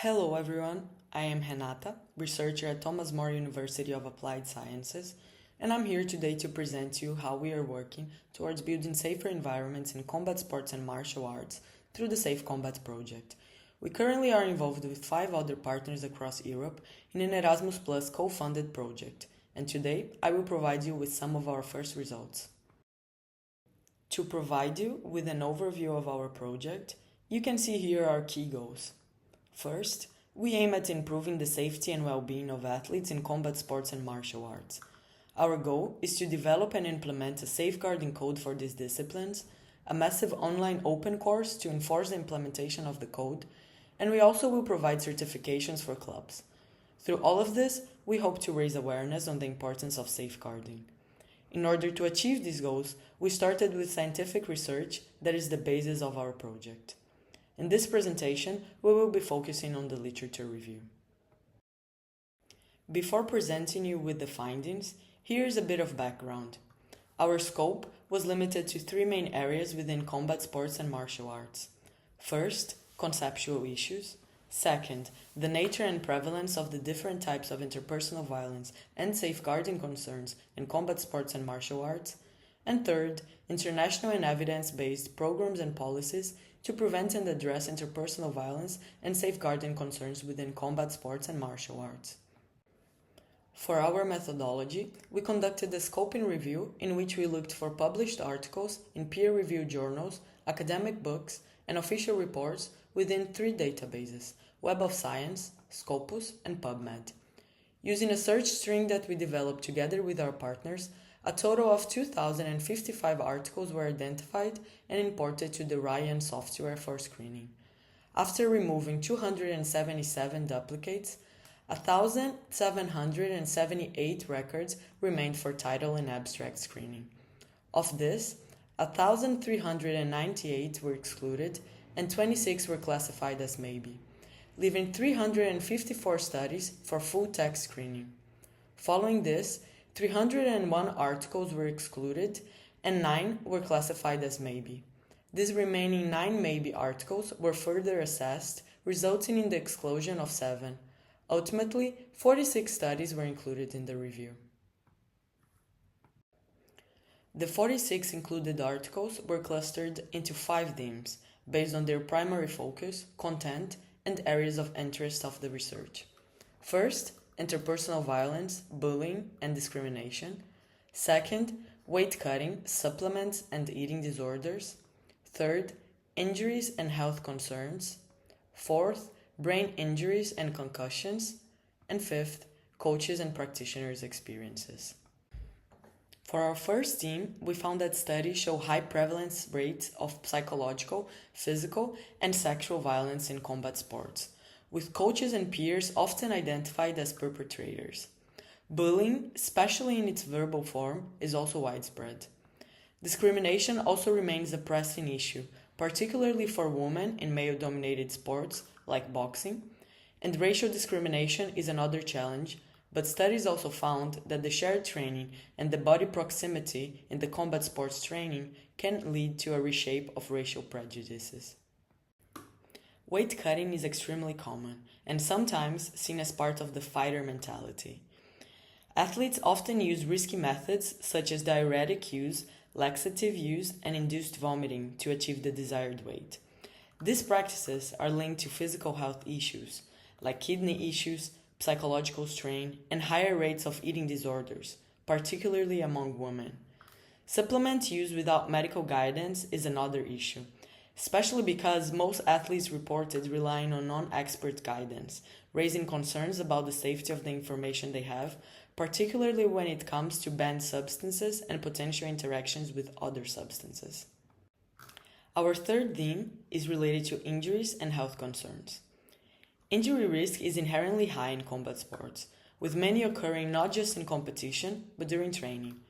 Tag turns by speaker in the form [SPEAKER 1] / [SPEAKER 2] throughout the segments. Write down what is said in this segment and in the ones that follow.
[SPEAKER 1] Hello everyone, I am Renata, researcher at Thomas More University of Applied Sciences, and I'm here today to present to you how we are working towards building safer environments in combat sports and martial arts through the Safe Combat project. We currently are involved with 5 other partners across Europe in an Erasmus Plus co-funded project, and today I will provide you with some of our first results. To provide you with an overview of our project, you can see here our key goals. First, we aim at improving the safety and well-being of athletes in combat sports and martial arts. Our goal is to develop and implement a safeguarding code for these disciplines, a massive online open course to enforce the implementation of the code, and we also will provide certifications for clubs. Through all of this, we hope to raise awareness on the importance of safeguarding. In order to achieve these goals, we started with scientific research that is the basis of our project. In this presentation, we will be focusing on the literature review. Before presenting you with the findings, here is a bit of background. Our scope was limited to 3 main areas within combat sports and martial arts. First, conceptual issues. Second, the nature and prevalence of the different types of interpersonal violence and safeguarding concerns in combat sports and martial arts. And third, international and evidence-based programs and policies to prevent and address interpersonal violence and safeguarding concerns within combat sports and martial arts. For our methodology, we conducted a scoping review in which we looked for published articles in peer-reviewed journals, academic books, and official reports within 3 databases: Web of Science, Scopus, and PubMed. Using a search string that we developed together with our partners, a total of 2,055 articles were identified and imported to the Ryan software for screening. After removing 277 duplicates, 1,778 records remained for title and abstract screening. Of this, 1,398 were excluded and 26 were classified as maybe, leaving 354 studies for full text screening. Following this, 301 articles were excluded and 9 were classified as maybe. These remaining 9 maybe articles were further assessed, resulting in the exclusion of 7. Ultimately, 46 studies were included in the review. The 46 included articles were clustered into 5 themes, based on their primary focus, content, and areas of interest of the research. First, interpersonal violence, bullying, and discrimination. Second, weight cutting, supplements, and eating disorders. Third, injuries and health concerns. Fourth, brain injuries and concussions. And fifth, coaches and practitioners' experiences. For our first theme, we found that studies show high prevalence rates of psychological, physical, and sexual violence in combat sports, with coaches and peers often identified as perpetrators. Bullying, especially in its verbal form, is also widespread. Discrimination also remains a pressing issue, particularly for women in male-dominated sports like boxing, and racial discrimination is another challenge, but studies also found that the shared training and the body proximity in the combat sports training can lead to a reshape of racial prejudices. Weight cutting is extremely common and sometimes seen as part of the fighter mentality. Athletes often use risky methods such as diuretic use, laxative use, and induced vomiting to achieve the desired weight. These practices are linked to physical health issues like kidney issues, psychological strain, and higher rates of eating disorders, particularly among women. Supplement use without medical guidance is another issue, especially because most athletes reported relying on non-expert guidance, raising concerns about the safety of the information they have, particularly when it comes to banned substances and potential interactions with other substances. Our third theme is related to injuries and health concerns. Injury risk is inherently high in combat sports, with many occurring not just in competition, but during training.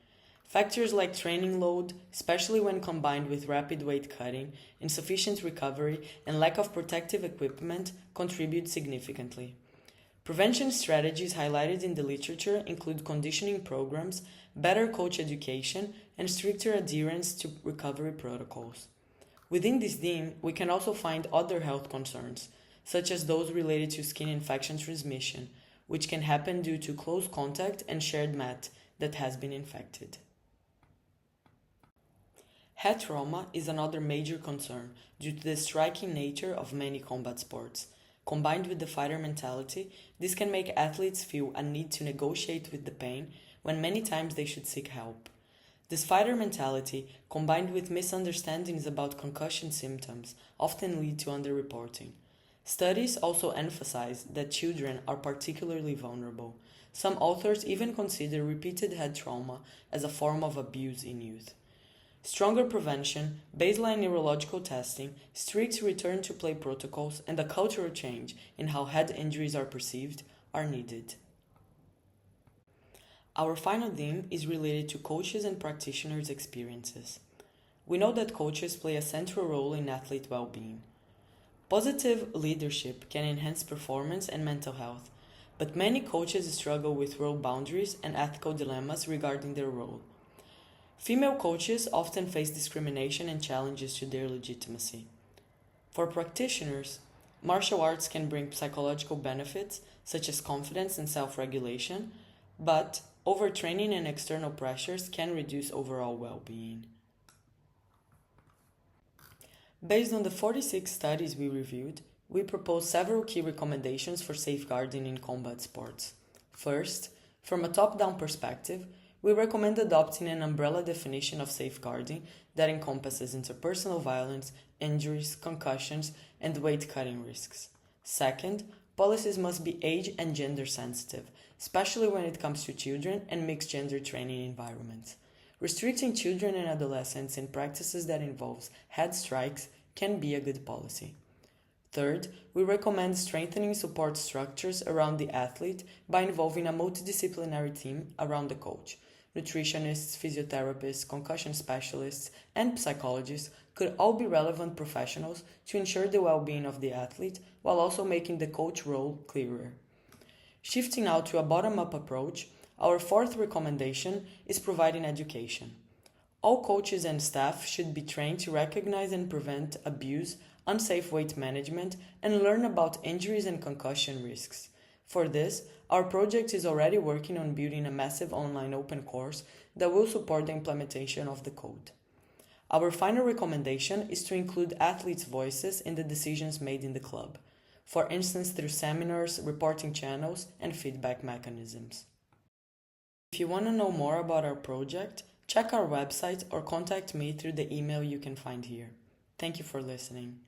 [SPEAKER 1] Factors like training load, especially when combined with rapid weight cutting, insufficient recovery, and lack of protective equipment, contribute significantly. Prevention strategies highlighted in the literature include conditioning programs, better coach education, and stricter adherence to recovery protocols. Within this theme, we can also find other health concerns, such as those related to skin infection transmission, which can happen due to close contact and shared mat that has been infected. Head trauma is another major concern due to the striking nature of many combat sports. Combined with the fighter mentality, this can make athletes feel a need to negotiate with the pain when many times they should seek help. This fighter mentality, combined with misunderstandings about concussion symptoms, often lead to underreporting. Studies also emphasize that children are particularly vulnerable. Some authors even consider repeated head trauma as a form of abuse in youth. Stronger prevention, baseline neurological testing, strict return-to-play protocols, and a cultural change in how head injuries are perceived are needed. Our final theme is related to coaches and practitioners' experiences. We know that coaches play a central role in athlete well-being. Positive leadership can enhance performance and mental health, but many coaches struggle with role boundaries and ethical dilemmas regarding their role. Female coaches often face discrimination and challenges to their legitimacy. For practitioners, martial arts can bring psychological benefits such as confidence and self-regulation, but overtraining and external pressures can reduce overall well-being. Based on the 46 studies we reviewed, we propose several key recommendations for safeguarding in combat sports. First, from a top-down perspective, we recommend adopting an umbrella definition of safeguarding that encompasses interpersonal violence, injuries, concussions, and weight-cutting risks. Second, policies must be age and gender sensitive, especially when it comes to children and mixed-gender training environments. Restricting children and adolescents in practices that involves head strikes can be a good policy. Third, we recommend strengthening support structures around the athlete by involving a multidisciplinary team around the coach. Nutritionists, physiotherapists, concussion specialists, and psychologists could all be relevant professionals to ensure the well-being of the athlete while also making the coach role clearer. Shifting now to a bottom-up approach, our fourth recommendation is providing education. All coaches and staff should be trained to recognize and prevent abuse, unsafe weight management, and learn about injuries and concussion risks. For this, our project is already working on building a massive online open course that will support the implementation of the code. Our final recommendation is to include athletes' voices in the decisions made in the club, for instance through seminars, reporting channels, and feedback mechanisms. If you want to know more about our project, check our website or contact me through the email you can find here. Thank you for listening.